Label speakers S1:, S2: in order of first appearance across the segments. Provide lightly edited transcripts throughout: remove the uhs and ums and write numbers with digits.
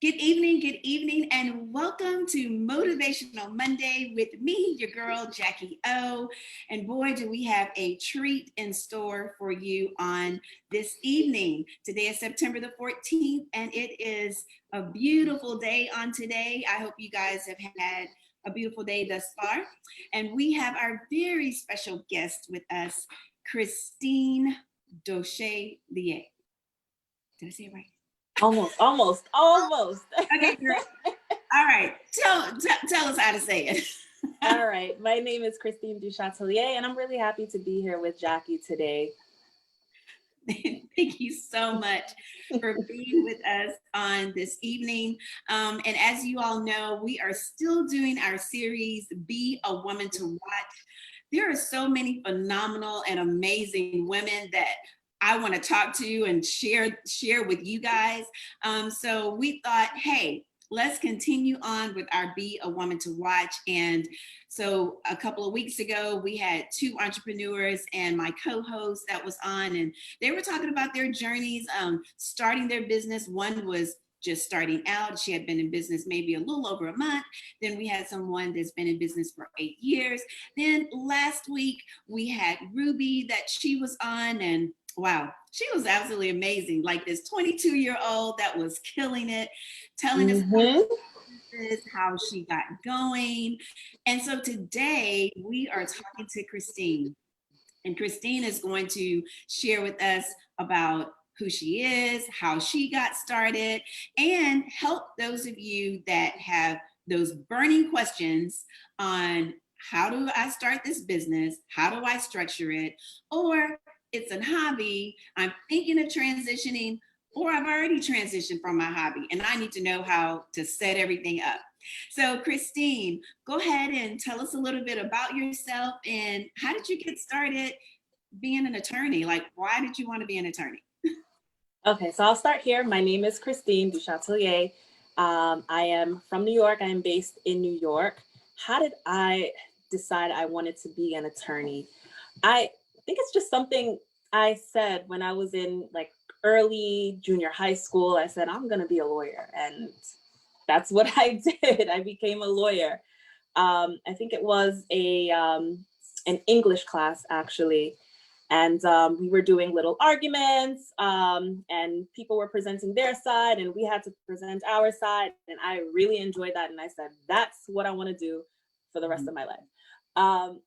S1: good evening, and welcome to Motivational Monday with me, your girl, Jackie O. And boy, do we have a treat in store for you on this evening. Today is September the 14th, and it is a beautiful day on today. I hope you guys have had a beautiful day thus far. And we have our very special guest with us, Christine Doche Lier. Did I say it right?
S2: Almost.
S1: Okay, great. All right. Tell us how to say it.
S2: All right. My name is Christine Du Chatelier, and I'm really happy to be here with Jackie today.
S1: Thank you so much for being with us on this evening. And as you all know, we are still doing our series, Be a Woman to Watch. There are so many phenomenal and amazing women that I want to talk to and share with you guys. So we thought, hey, let's continue on with our Be a Woman to Watch. And so a couple of weeks ago, we had two entrepreneurs and my co-host that was on, and they were talking about their journeys, starting their business. One was just starting out. She had been in business maybe a little over a month. Then we had someone that's been in business for 8 years. Then last week, we had Ruby that she was on, and wow, she was absolutely amazing. Like this 22-year-old that was killing it, telling us how she got going. And so today we are talking to Christine. And Christine is going to share with us about who she is, how she got started, and help those of you that have those burning questions on how do I start this business? How do I structure it? Or it's a hobby, I'm thinking of transitioning, or I've already transitioned from my hobby and I need to know how to set everything up. So Christine, go ahead and tell us a little bit about yourself and how did you get started being an attorney? Like, why did you want to be an attorney?
S2: Okay, so I'll start here. My name is Christine Du Chatelier. I am from New York. I am based in New York. How did I decide I wanted to be an attorney? I think it's just something I said when I was in like early junior high school. I said, I'm going to be a lawyer. And that's what I did. I became a lawyer. I think it was an English class, actually. And we were doing little arguments and people were presenting their side and we had to present our side. And I really enjoyed that. And I said, that's what I want to do for the rest of my life.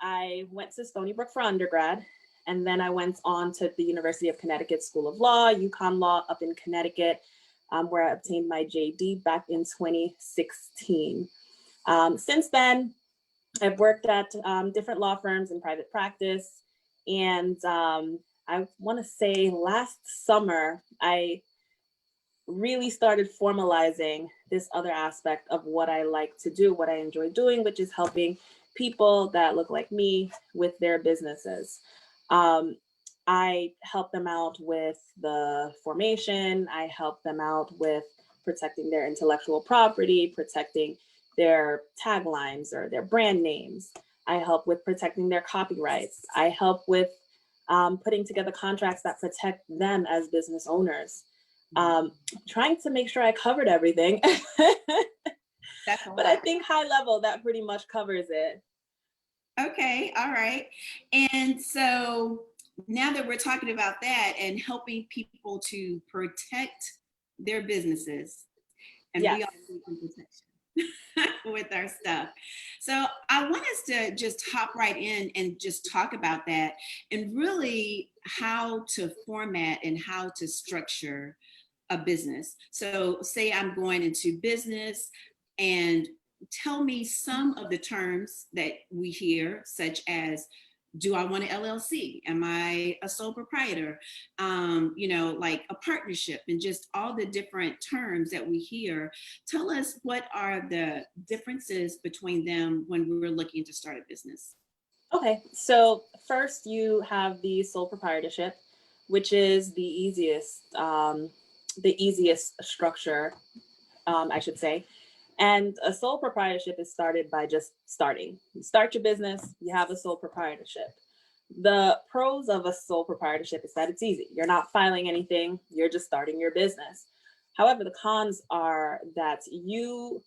S2: I went to Stony Brook for undergrad, and then I went on to the University of Connecticut School of Law, UConn Law up in Connecticut, where I obtained my JD back in 2016. Since then, I've worked at different law firms in private practice, and I want to say last summer, I really started formalizing this other aspect of what I like to do, what I enjoy doing, which is helping people that look like me with their businesses. I help them out with the formation. I help them out with protecting their intellectual property, protecting their taglines or their brand names. I help with protecting their copyrights. I help with putting together contracts that protect them as business owners. Trying to make sure I covered everything. But I think high level, that pretty much covers it.
S1: Okay, all right. And so now that we're talking about that and helping people to protect their businesses, and yes, we all need protection with our stuff. So I want us to just hop right in and just talk about that and really how to format and how to structure a business. So say I'm going into business, and tell me some of the terms that we hear, such as, do I want an LLC? Am I a sole proprietor? Like a partnership, and just all the different terms that we hear. Tell us, what are the differences between them when we're looking to start a business?
S2: Okay, so first you have the sole proprietorship, which is the easiest structure, I should say. And a sole proprietorship is started by just starting. You start your business, you have a sole proprietorship. The pros of a sole proprietorship is that it's easy. You're not filing anything, you're just starting your business. However, the cons are that you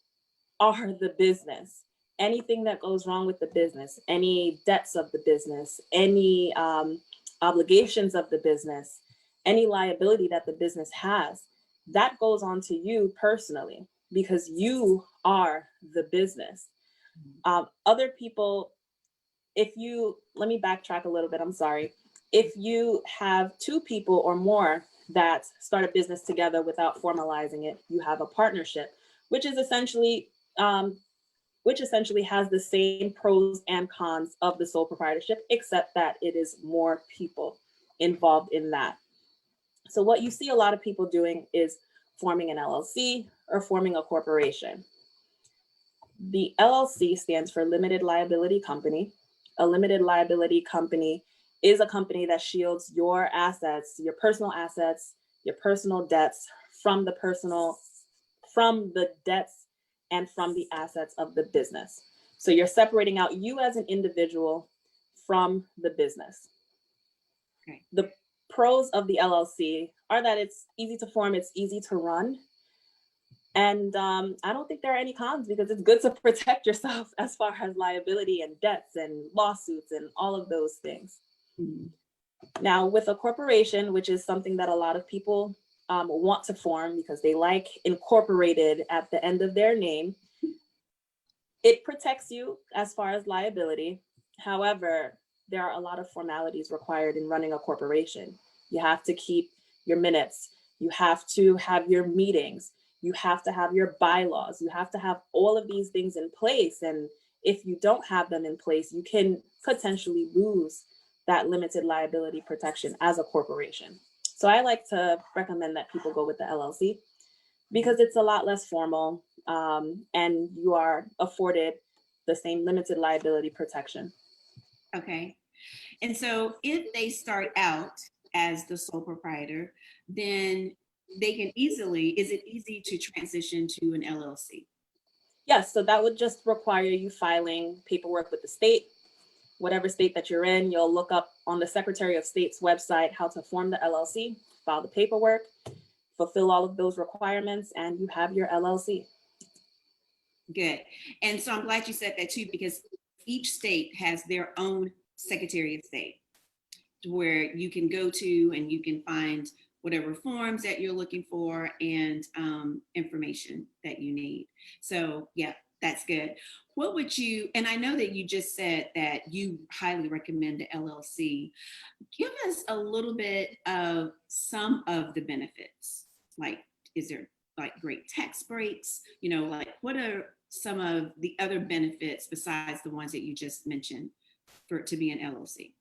S2: are the business. Anything that goes wrong with the business, any debts of the business, any obligations of the business, any liability that the business has, that goes on to you personally because you are the business. Other people, if you, let me backtrack a little bit, I'm sorry. If you have two people or more that start a business together without formalizing it, you have a partnership, which is essentially which essentially has the same pros and cons of the sole proprietorship, except that it is more people involved in that. So, what you see a lot of people doing is forming an LLC or forming a corporation. The LLC stands for Limited Liability Company. A limited liability company is a company that shields your assets, your personal debts from the debts and from the assets of the business. So you're separating out you as an individual from the business.
S1: Okay.
S2: The pros of the LLC are that it's easy to form, it's easy to run. And I don't think there are any cons because it's good to protect yourself as far as liability and debts and lawsuits and all of those things.
S1: Mm-hmm.
S2: Now, with a corporation, which is something that a lot of people want to form because they like incorporated at the end of their name, it protects you as far as liability. However, there are a lot of formalities required in running a corporation. You have to keep your minutes. You have to have your meetings. You have to have your bylaws. You have to have all of these things in place. And if you don't have them in place, you can potentially lose that limited liability protection as a corporation. So I like to recommend that people go with the LLC because it's a lot less formal, and you are afforded the same limited liability protection.
S1: Okay. And so if they start out as the sole proprietor, then they can easily, is it easy to transition to an LLC?
S2: Yes, so that would just require you filing paperwork with the state. Whatever state that you're in, you'll look up on the Secretary of State's website how to form the LLC, file the paperwork, fulfill all of those requirements, and you have your LLC.
S1: Good. And so I'm glad you said that too, because each state has their own Secretary of State where you can go to and you can find whatever forms that you're looking for and information that you need. So yeah, that's good. What would you, and I know that you just said that you highly recommend the LLC. Give us a little bit of some of the benefits. Like, is there like great tax breaks? You know, like what are some of the other benefits besides the ones that you just mentioned for it to be an LLC?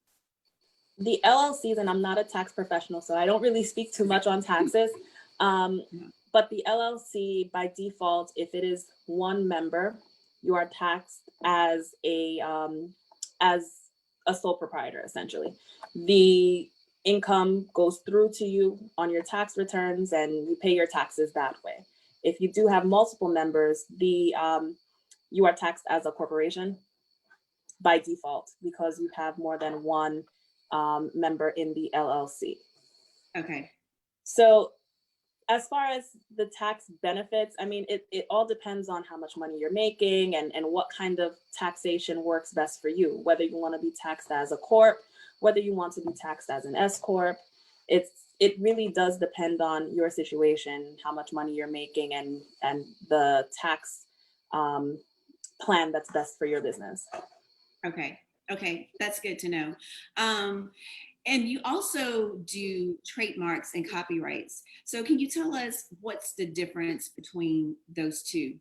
S2: The LLCs, and I'm not a tax professional, so I don't really speak too much on taxes. But the LLC, by default, if it is one member, you are taxed as a sole proprietor, essentially. The income goes through to you on your tax returns, and you pay your taxes that way. If you do have multiple members, you are taxed as a corporation by default because you have more than one member in the LLC.
S1: Okay.
S2: So as far as the tax benefits, I mean, it all depends on how much money you're making and what kind of taxation works best for you, whether you want to be taxed as a corp, whether you want to be taxed as an S corp. It really does depend on your situation, how much money you're making, and the tax plan that's best for your business.
S1: Okay. Okay. That's good to know. And you also do trademarks and copyrights. So can you tell us what's the difference between those two?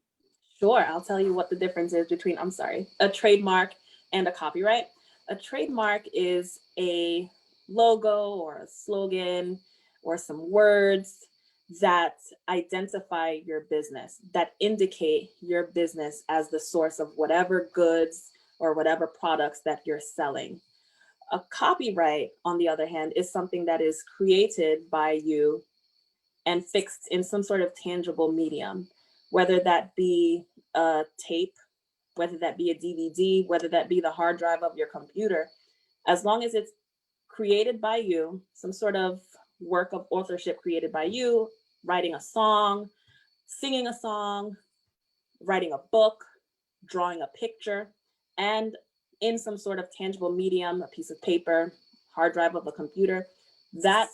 S2: Sure, I'll tell you what the difference is between, I'm sorry, a trademark and a copyright. A trademark is a logo or a slogan or some words that identify your business, that indicate your business as the source of whatever goods or whatever products that you're selling. A copyright, on the other hand, is something that is created by you and fixed in some sort of tangible medium, whether that be a tape, whether that be a DVD, whether that be the hard drive of your computer. As long as it's created by you, some sort of work of authorship created by you, writing a song, singing a song, writing a book, drawing a picture, and in some sort of tangible medium, a piece of paper, hard drive of a computer, that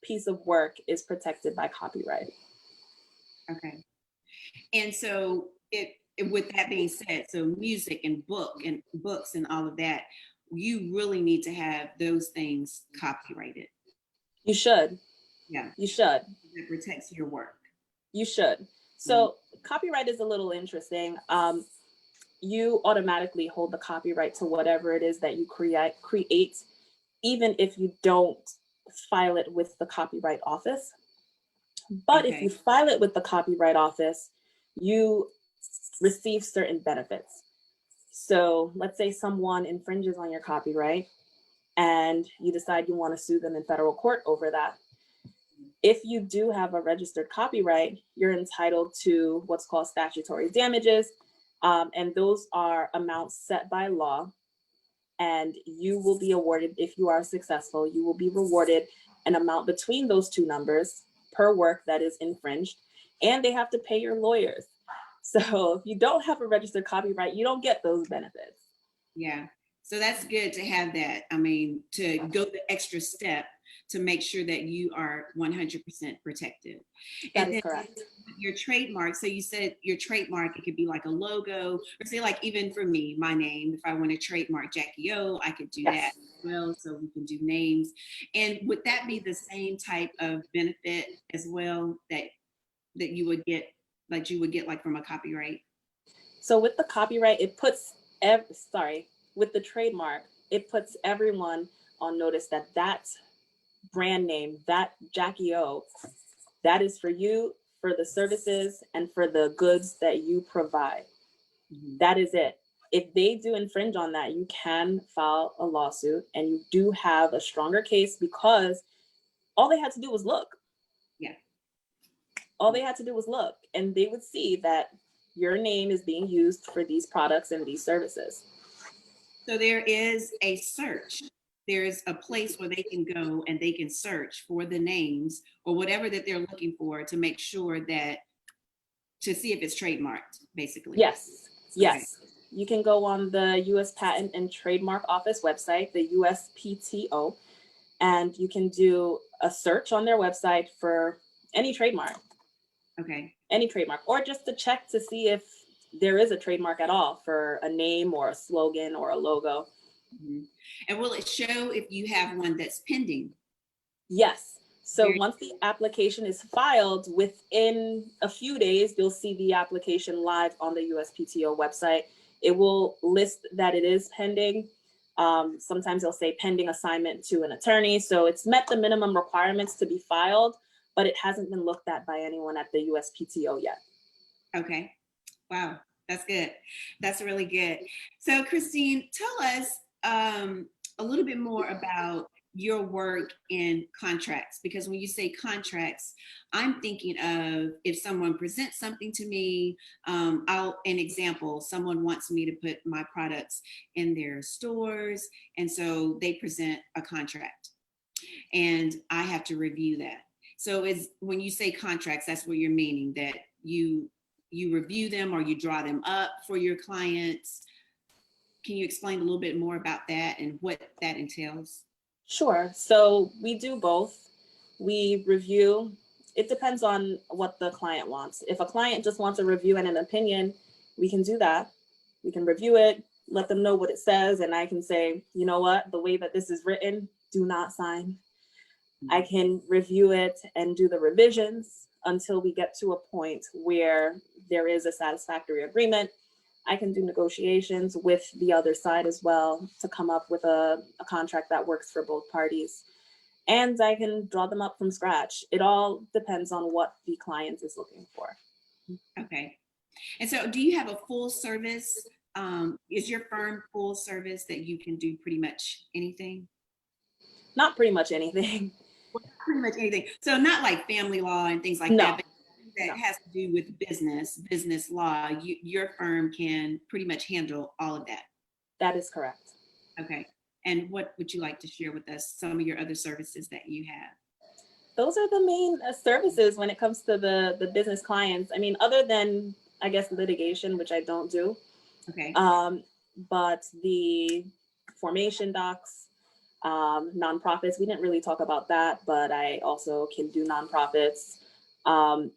S2: piece of work is protected by copyright.
S1: Okay. And so with that being said, so music and books and all of that, you really need to have those things copyrighted.
S2: You should.
S1: Yeah.
S2: You should.
S1: That protects your work.
S2: You should. So copyright is a little interesting. You automatically hold the copyright to whatever it is that you create, even if you don't file it with the Copyright Office. But if you file it with the Copyright Office, you receive certain benefits. So let's say someone infringes on your copyright and you decide you want to sue them in federal court over that. If you do have a registered copyright, you're entitled to what's called statutory damages. And those are amounts set by law. And you will be awarded, if you are successful, you will be rewarded an amount between those two numbers per work that is infringed. And they have to pay your lawyers. So if you don't have a registered copyright, you don't get those benefits.
S1: Yeah. So that's good to have that. I mean, to go the extra step to make sure that you are 100% protected.
S2: That is correct.
S1: Your trademark, so you said your trademark, it could be like a logo, or say like even for me, my name, if I want to trademark Jacquie O, I could do that as well. So we can do names. And would that be the same type of benefit as well that you would get, like you would get like from a copyright?
S2: So with the copyright, it puts, with the trademark, it puts everyone on notice that that brand name, that Jacquie O, that is for you, for the services and for the goods that you provide. That is it. If they do infringe on that, you can file a lawsuit and you do have a stronger case because all they had to do was look.
S1: Yeah.
S2: All they had to do was look and they would see that your name is being used for these products and these services.
S1: So there is a search. There's a place where they can go and they can search for the names or whatever that they're looking for to make sure that, to see if it's trademarked, basically.
S2: Yes, yes. Okay. You can go on the U.S. Patent and Trademark Office website, the USPTO, and you can do a search on their website for any trademark.
S1: Okay.
S2: Any trademark, or just to check to see if there is a trademark at all for a name or a slogan or a logo.
S1: And will it show if you have one that's pending?
S2: Yes. So once the application is filed, within a few days, you'll see the application live on the USPTO website. It will list that it is pending. Sometimes they'll say pending assignment to an attorney. So it's met the minimum requirements to be filed, but it hasn't been looked at by anyone at the USPTO yet.
S1: Okay. Wow. That's good. That's really good. So Christine, tell us a little bit more about your work in contracts, because when you say contracts, I'm thinking of if someone presents something to me, an example, someone wants me to put my products in their stores. And so they present a contract and I have to review that. So when you say contracts, that's what you're meaning, that you review them or you draw them up for your clients. Can you explain a little bit more about that and what that entails?
S2: Sure. So we do both. We review. It depends on what the client wants. If a client just wants a review and an opinion, we can do that. We can review it, let them know what it says, and I can say, you know what, the way that this is written, do not sign. I can review it and do the revisions until we get to a point where there is a satisfactory agreement. I can do negotiations with the other side as well to come up with a contract that works for both parties. And I can draw them up from scratch. It all depends on what the client is looking for.
S1: Okay. And so do you have a full service? Is your firm full service that you can do pretty much anything?
S2: Not pretty much anything.
S1: Well, pretty much anything. So not like family law and things like that, but that has to do with business law. Your firm can pretty much handle all of that.
S2: That is correct.
S1: Okay. And what would you like to share with us, some of your other services that you have?
S2: those are the main services when it comes to the business clients. I mean, other than, I guess, litigation, which I don't do.
S1: Okay.
S2: But the formation docs, nonprofits, we didn't really talk about that, but I also can do nonprofits, um,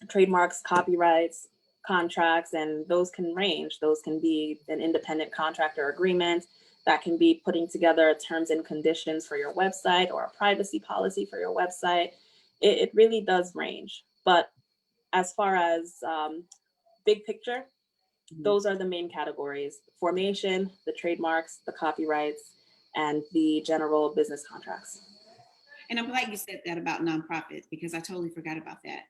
S2: trademarks, copyrights, contracts, and those can range. Those can be an independent contractor agreement. That can be putting together terms and conditions for your website or a privacy policy for your website. It really does range. But as far as big picture, those are the main categories: formation, the trademarks, the copyrights, and the general business contracts.
S1: And I'm glad you said that about nonprofits because I totally forgot about that.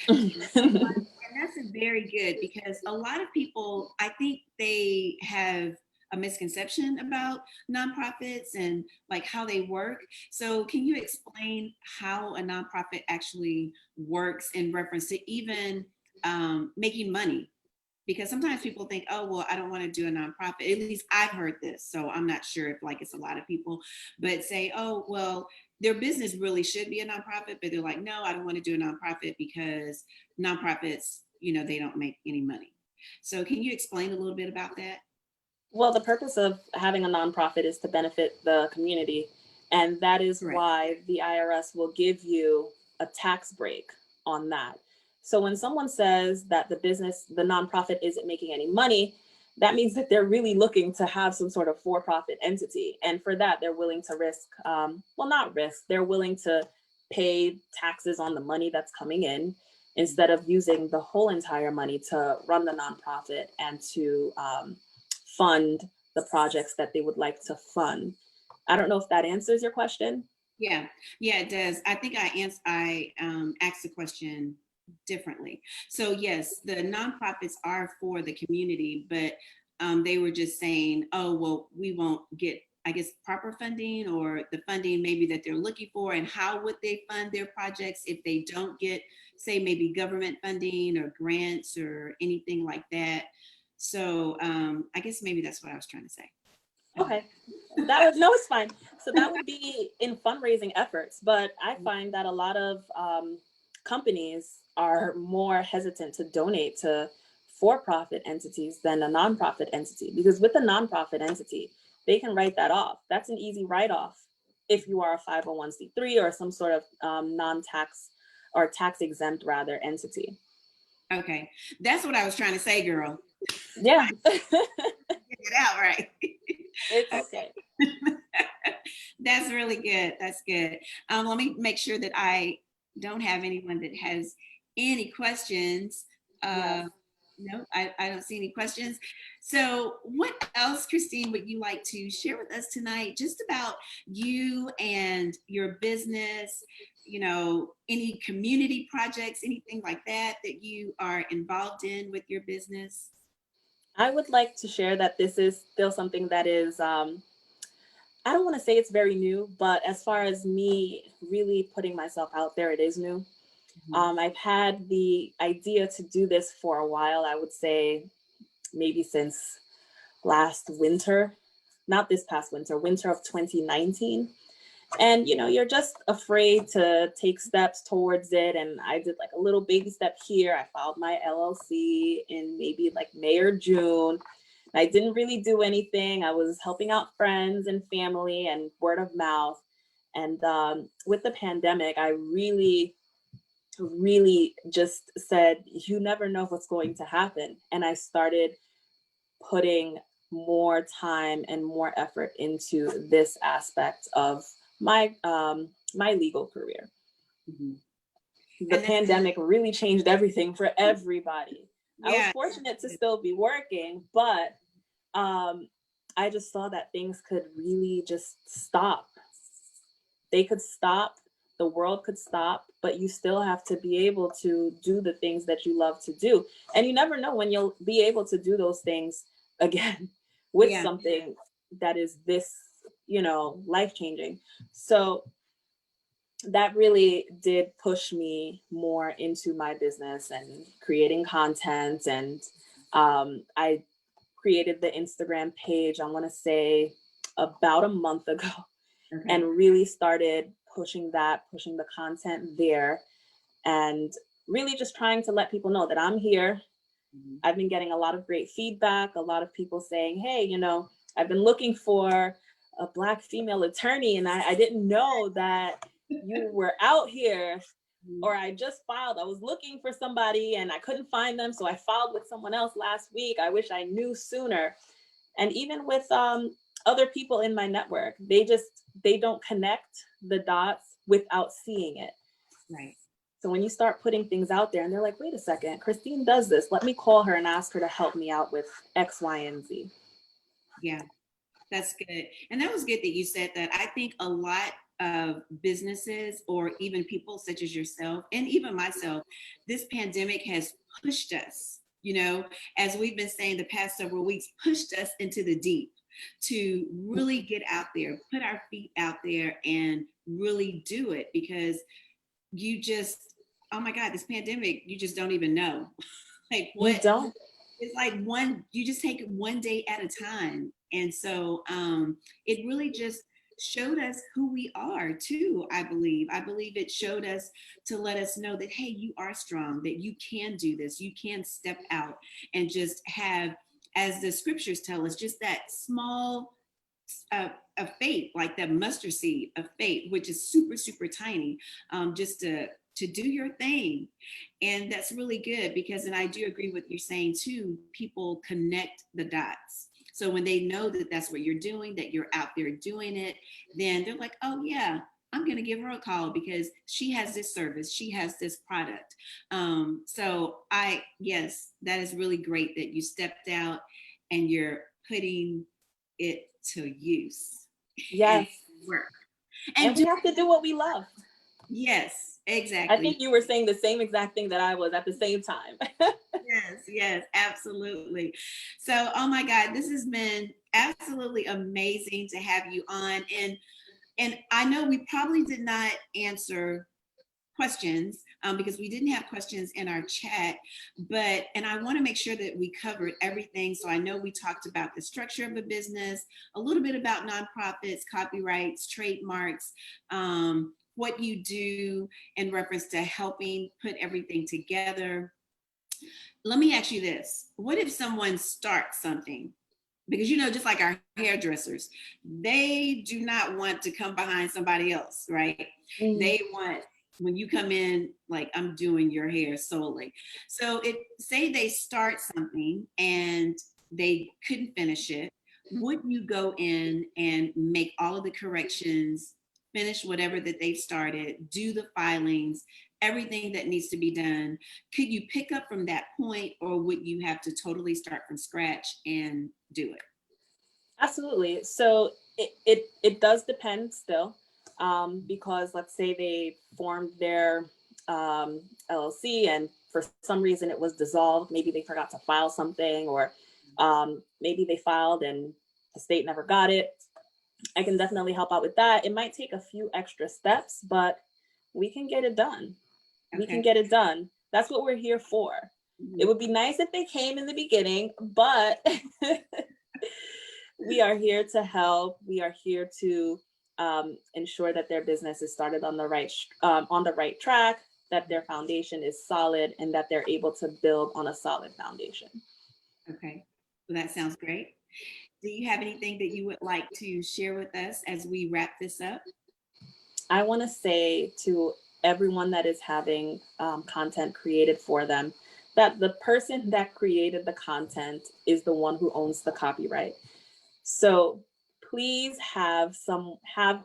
S1: And that's very good because a lot of people, I think they have a misconception about nonprofits and like how they work. So can you explain how a nonprofit actually works in reference to even making money? Because sometimes people think, oh, well, I don't want to do a nonprofit. At least I've heard this. So I'm not sure if like it's a lot of people, but say, oh, well, their business really should be a nonprofit, but they're like, no, I don't want to do a nonprofit because nonprofits, they don't make any money. So can you explain a little bit about that?
S2: Well, the purpose of having a nonprofit is to benefit the community. And that is
S1: Correct.
S2: why the IRS will give you a tax break on that. So when someone says that the nonprofit isn't making any money, that means that they're really looking to have some sort of for-profit entity. And for that, they're willing to risk, well, not risk, they're willing to pay taxes on the money that's coming in instead of using the whole entire money to run the nonprofit and to fund the projects that they would like to fund. I don't know if that answers your question.
S1: Yeah, yeah, it does. I think asked the question differently. So yes, the nonprofits are for the community, but they were just saying, oh, well, we won't get, I guess, proper funding or the funding maybe that they're looking for, and how would they fund their projects if they don't get, say, maybe government funding or grants or anything like that. So I guess maybe that's what I was trying to say.
S2: Okay. That would, no, it's fine. So that would be in fundraising efforts, but I find that a lot of companies are more hesitant to donate to for-profit entities than a nonprofit entity, because with a nonprofit entity, they can write that off. That's an easy write-off if you are a 501c3 or some sort of non-tax or tax exempt rather entity.
S1: Okay, that's what I was trying to say, girl.
S2: Yeah.
S1: Get it out right.
S2: It's okay.
S1: That's really good. That's good. Let me make sure that I don't have anyone that has any questions.
S2: Yes.
S1: No, I don't see any questions. So what else, Christine, would you like to share with us tonight just about you and your business, any community projects, anything like that that you are involved in with your business?
S2: I would like to share that this is still something that is, I don't want to say it's very new, but as far as me really putting myself out there, it is new. I've had the idea to do this for a while. I would say maybe since last winter, not this past winter, winter of 2019. And you're just afraid to take steps towards it. And I did like a little baby step here. I filed my LLC in maybe like May or June. I didn't really do anything. I was helping out friends and family and word of mouth. And with the pandemic, I really just said, you never know what's going to happen. And I started putting more time and more effort into this aspect of my legal career.
S1: Mhm.
S2: The
S1: And
S2: pandemic really changed everything for everybody. I was
S1: yeah,
S2: fortunate to still be working, but I just saw that things could really just stop. They could stop, the world could stop, but you still have to be able to do the things that you love to do. And you never know when you'll be able to do those things again with
S1: yeah.
S2: something that is this, life changing. So that really did push me more into my business and creating content. And I created the Instagram page, I want to say about a month ago,
S1: Okay.
S2: and really started pushing the content there, and really just trying to let people know that I'm here.
S1: Mhm.
S2: I've been getting a lot of great feedback, a lot of people saying, hey, I've been looking for a Black female attorney, and I didn't know that you were out here. Or I just filed, I was looking for somebody and I couldn't find them, so I filed with someone else last week. I wish I knew sooner. And even with other people in my network, they don't connect the dots without seeing it.
S1: Right.
S2: So when you start putting things out there and they're like, wait a second, Christine does this, let me call her and ask her to help me out with X, Y, and Z.
S1: Yeah, that's good. And that was good that you said that. I think a lot of businesses, or even people such as yourself and even myself, this pandemic has pushed us, as we've been saying the past several weeks, pushed us into the deep to really get out there, put our feet out there and really do it, because you just, oh my God, this pandemic, you just don't even know. Like
S2: You
S1: what,
S2: don't.
S1: it's like you just take it one day at a time. And so it really just showed us who we are too. I believe it showed us to let us know that, hey, you are strong, that you can do this, you can step out and just have, as the scriptures tell us, just that small of faith, like that mustard seed of faith, which is super, super tiny, just to do your thing. And that's really good, because, and I do agree with you saying too, people connect the dots. So when they know that that's what you're doing, that you're out there doing it, then they're like, oh yeah, I'm going to give her a call because she has this service, she has this product. So yes, that is really great that you stepped out and you're putting it to use and
S2: Yes.
S1: work.
S2: And
S1: And
S2: we have to do what we love.
S1: yes,
S2: I
S1: exactly.
S2: think you were saying the same exact thing that I was at the same time.
S1: Yes, absolutely. So, oh my God, this has been absolutely amazing to have you on. And I know we probably did not answer questions, because we didn't have questions in our chat, and I want to make sure that we covered everything. So I know we talked about the structure of a business, a little bit about nonprofits, copyrights, trademarks, what you do in reference to helping put everything together. Let me ask you this. What if someone starts something? Because, just like our hairdressers, they do not want to come behind somebody else, right?
S2: Mhm.
S1: They want, when you come in, like, I'm doing your hair solely. So if, say they start something and they couldn't finish it, would you go in and make all of the corrections, finish whatever that they've started, do the filings, everything that needs to be done? Could you pick up from that point, or would you have to totally start from scratch and do it?
S2: Absolutely. So it does depend still, because let's say they formed their LLC and for some reason it was dissolved. Maybe they forgot to file something, or maybe they filed and the state never got it. I can definitely help out with that. It might take a few extra steps, but we can get it done. We can
S1: Okay.
S2: get it done. That's what we're here for. It
S1: Mhm.
S2: would be nice if they came in the beginning, but we are here to help. We are here to ensure that their business is started on the right track, that their foundation is solid, and that they're able to build on a solid foundation.
S1: Okay. Well, that sounds great. Do you have anything that you would like to share with us as we wrap this up?
S2: I want to say to everyone that is having content created for them that the person that created the content is the one who owns the copyright. So please have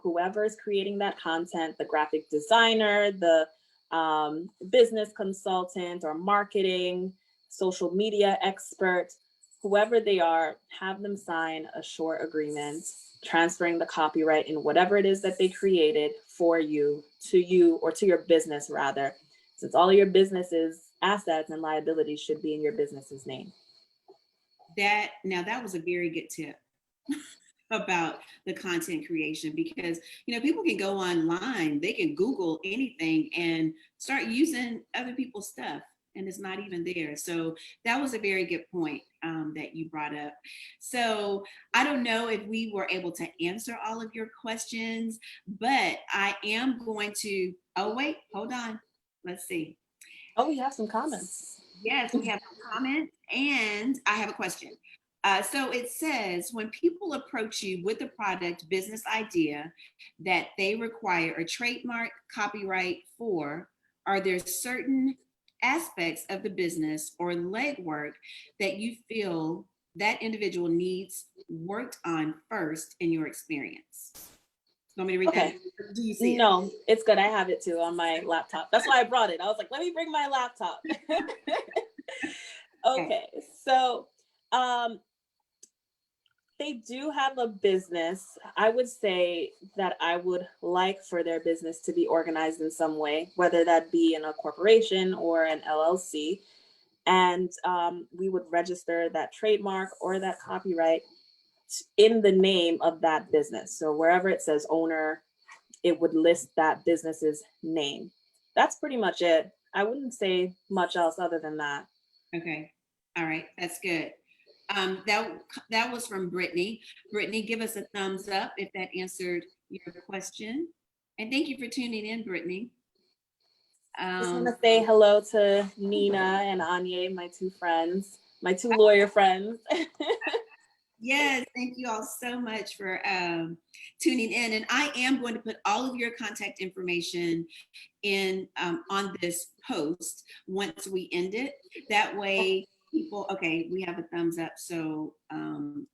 S2: whoever is creating that content, the graphic designer, the business consultant or marketing, social media expert, whoever they are, have them sign a short agreement transferring the copyright in whatever it is that they created for you, or to your business rather, since all of your business's assets and liabilities should be in your business's name.
S1: That was a very good tip about the content creation, because people can go online, they can Google anything and start using other people's stuff, and it's not even there. So that was a very good point that you brought up. So I don't know if we were able to answer all of your questions, but I am going to, oh, wait, hold on. Let's see.
S2: Oh, we have some comments.
S1: Yes, we have a comment and I have a question. So it says, when people approach you with a product business idea that they require a trademark copyright for, are there certain aspects of the business or legwork that you feel that individual needs worked on first in your experience? You want me to read
S2: Okay.
S1: that? Do you see it?
S2: No, it's good. I have it too on my laptop. That's why I brought it. I was like, let me bring my laptop. Okay. So, um, they do have a business. I would say that I would like for their business to be organized in some way, whether that be in a corporation or an LLC. And we would register that trademark or that copyright in the name of that business. So wherever it says owner, it would list that business's name. That's pretty much it. I wouldn't say much else other than that.
S1: Okay. All right. That's good. That was from Brittany. Brittany, give us a thumbs up if that answered your question. And thank you for tuning in, Brittany.
S2: Just want to say hello to Nina and Anya, my two friends, my two lawyer friends.
S1: Yes, thank you all so much for tuning in. And I am going to put all of your contact information in on this post once we end it. That way people, okay, we have a thumbs up. So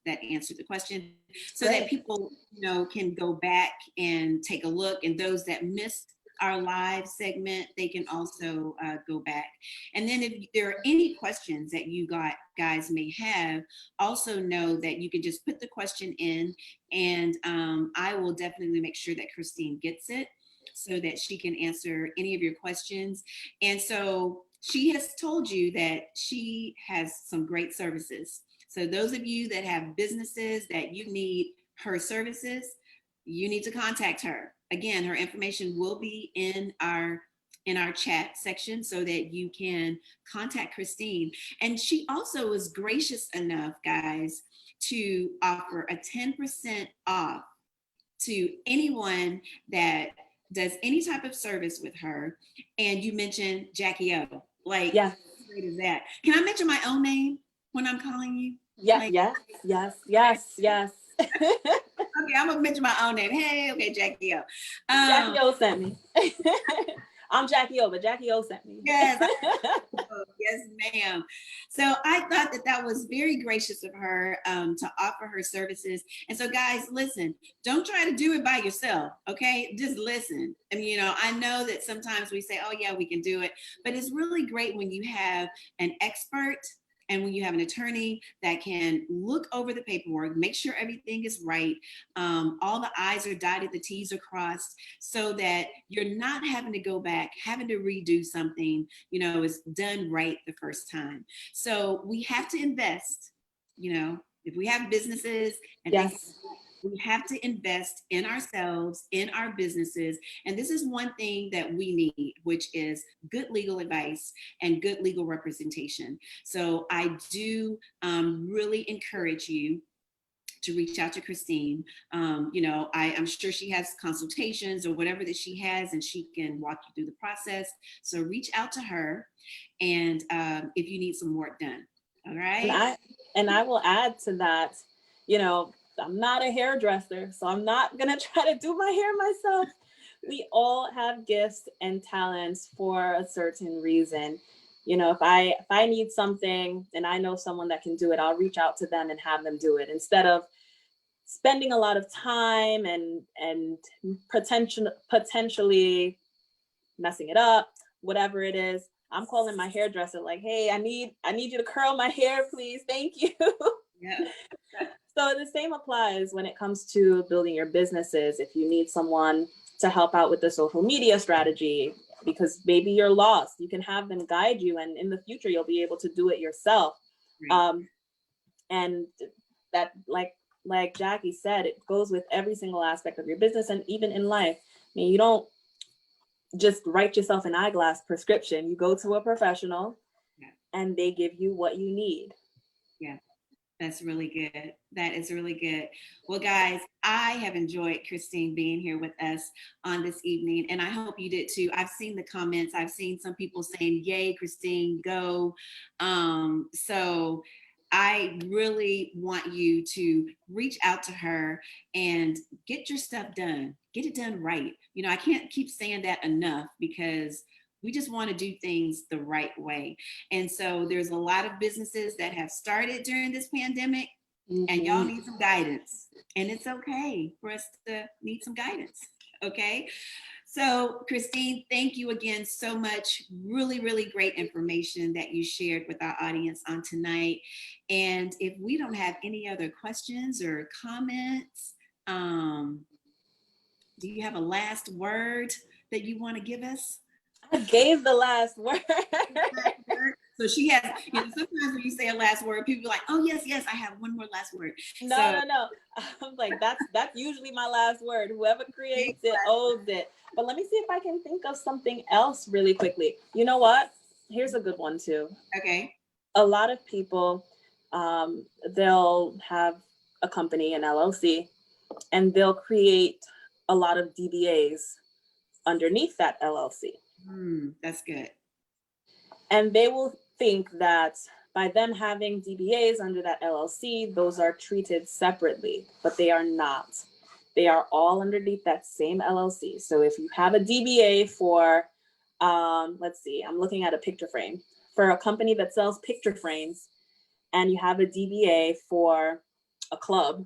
S1: that answered the question. So
S2: Great.
S1: that people, can go back and take a look. And those that missed our live segment, they can also go back. And then if there are any questions that you guys may have, also know that you can just put the question in, and I will definitely make sure that Christine gets it so that she can answer any of your questions. And so she has told you that she has some great services. So those of you that have businesses that you need her services, you need to contact her. Again, her information will be in our chat section so that you can contact Christine. And she also was gracious enough, guys, to offer a 10% off to anyone that does any type of service with her. And you mentioned Jackie O. Like,
S2: Yeah.
S1: how great is that? Can I mention my own name when I'm calling you?
S2: Yeah.
S1: Like,
S2: Yes.
S1: Okay, I'm gonna mention my own name. Hey, okay, Jackie O.
S2: Jackie O sent me. I'm Jackie O, but Jackie O sent me.
S1: Yes, yes, ma'am. So I thought that was very gracious of her to offer her services. And so, guys, listen, don't try to do it by yourself, okay? Just listen. And, I know that sometimes we say, oh, yeah, we can do it. But it's really great when you have an expert and when you have an attorney that can look over the paperwork, make sure everything is right, all the I's are dotted, the T's are crossed, so that you're not having to go back, having to redo something, is done right the first time. So we have to invest, if we have businesses and
S2: Yes.
S1: things, we have to invest in ourselves, in our businesses. And this is one thing that we need, which is good legal advice and good legal representation. So I do really encourage you to reach out to Christine. I'm sure she has consultations or whatever that she has, and she can walk you through the process. So reach out to her, and if you need some work done. All right.
S2: And I will add to that, I'm not a hairdresser, so I'm not gonna try to do my hair myself. We all have gifts and talents for a certain reason. If I need something and I know someone that can do it, I'll reach out to them and have them do it instead of spending a lot of time and potentially messing it up, whatever it is. I'm calling my hairdresser like, hey, I need you to curl my hair, please. Thank you.
S1: Yeah.
S2: So the same applies when it comes to building your businesses. If you need someone to help out with the social media strategy, because maybe you're lost, you can have them guide you, and in the future you'll be able to do it yourself. Right. And that, like Jackie said, it goes with every single aspect of your business and even in life. I mean, you don't just write yourself an eyeglass prescription. You go to a professional and they give you what you need.
S1: Yeah. That's really good. That is really good. Well, guys, I have enjoyed Christine being here with us on this evening, and I hope you did too. I've seen the comments. I've seen some people saying, "Yay, Christine, go!" So I really want you to reach out to her and get your stuff done. Get it done right. I can't keep saying that enough because we just want to do things the right way. And so there's a lot of businesses that have started during this pandemic, and y'all need some guidance. And it's okay for us to need some guidance. Okay. So, Christine, thank you again so much. Really, really great information that you shared with our audience on tonight. And if we don't have any other questions or comments, do you have a last word that you want to give us?
S2: I gave the last word.
S1: So she has, sometimes when you say a last word, people are like, oh, yes, yes, I have one more last word.
S2: No. I'm like, that's usually my last word. Whoever creates it owns it. But let me see if I can think of something else really quickly. You know what? Here's a good one too.
S1: Okay.
S2: A lot of people, they'll have a company, an LLC, and they'll create a lot of DBAs underneath that LLC.
S1: That's good.
S2: And they will think that by them having DBAs under that LLC, those are treated separately, but they are not. They are all underneath that same LLC. So if you have a DBA for, let's see, I'm looking at a picture frame for a company that sells picture frames, and you have a DBA for a club,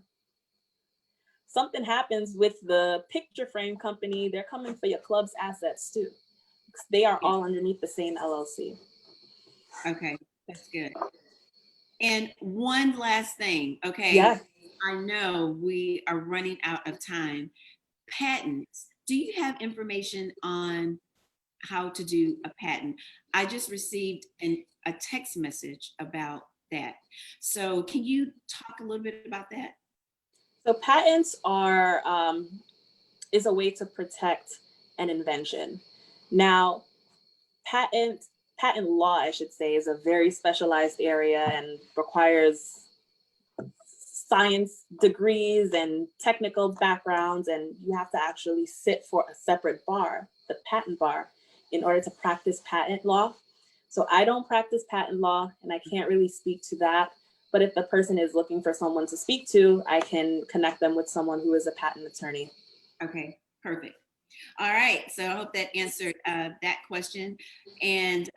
S2: something happens with the picture frame company, they're coming for your club's assets too. They are all underneath the same LLC.
S1: Okay, that's good. And one last thing, okay?
S2: Yeah.
S1: I know we are running out of time. Patents. Do you have information on how to do a patent? I just received a text message about that. So can you talk a little bit about that?
S2: So patents are is a way to protect an invention. Now, patent law, I should say, is a very specialized area and requires science degrees and technical backgrounds, and you have to actually sit for a separate bar, the patent bar, in order to practice patent law. So I don't practice patent law, and I can't really speak to that. But if the person is looking for someone to speak to, I can connect them with someone who is a patent attorney.
S1: Okay, perfect. All right, so I hope that answered that question. And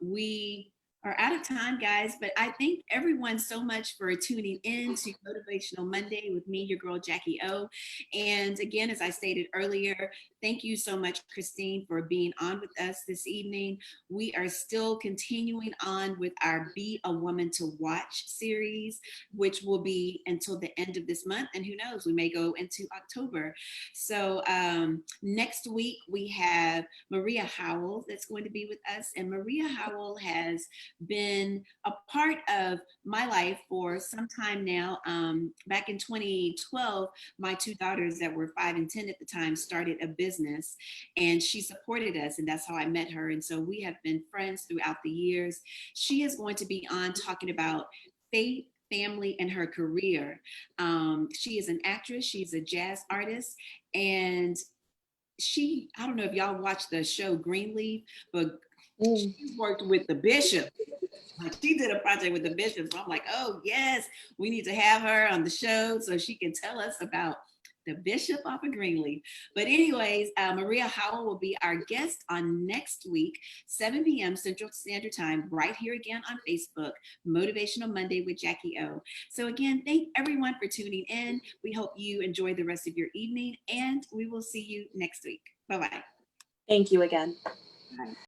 S1: we are out of time, guys, but I thank everyone so much for tuning in to Motivational Monday with me, your girl, Jackie O. And again, as I stated earlier, thank you so much, Christine, for being on with us this evening. We are still continuing on with our Be a Woman to Watch series, which will be until the end of this month. And who knows, we may go into October. So next week, we have Maria Howell that's going to be with us. And Maria Howell has been a part of my life for some time now. Back in 2012, my two daughters that were 5 and 10 at the time started a business, and she supported us, and that's how I met her. And so we have been friends throughout the years. She is going to be on talking about faith, family, and her career. She is an actress, she's a jazz artist, and I don't know if y'all watched the show Greenleaf, but she worked with the bishop. Like, she did a project with the bishop. So I'm like, oh yes, we need to have her on the show so she can tell us about the bishop off of Greenleaf. But anyways, Maria Howell will be our guest on next week, 7 p.m. Central Standard Time, right here again on Facebook, Motivational Monday with Jackie O. So again, thank everyone for tuning in. We hope you enjoy the rest of your evening, and we will see you next week. Bye-bye.
S2: Thank you again.
S1: Bye.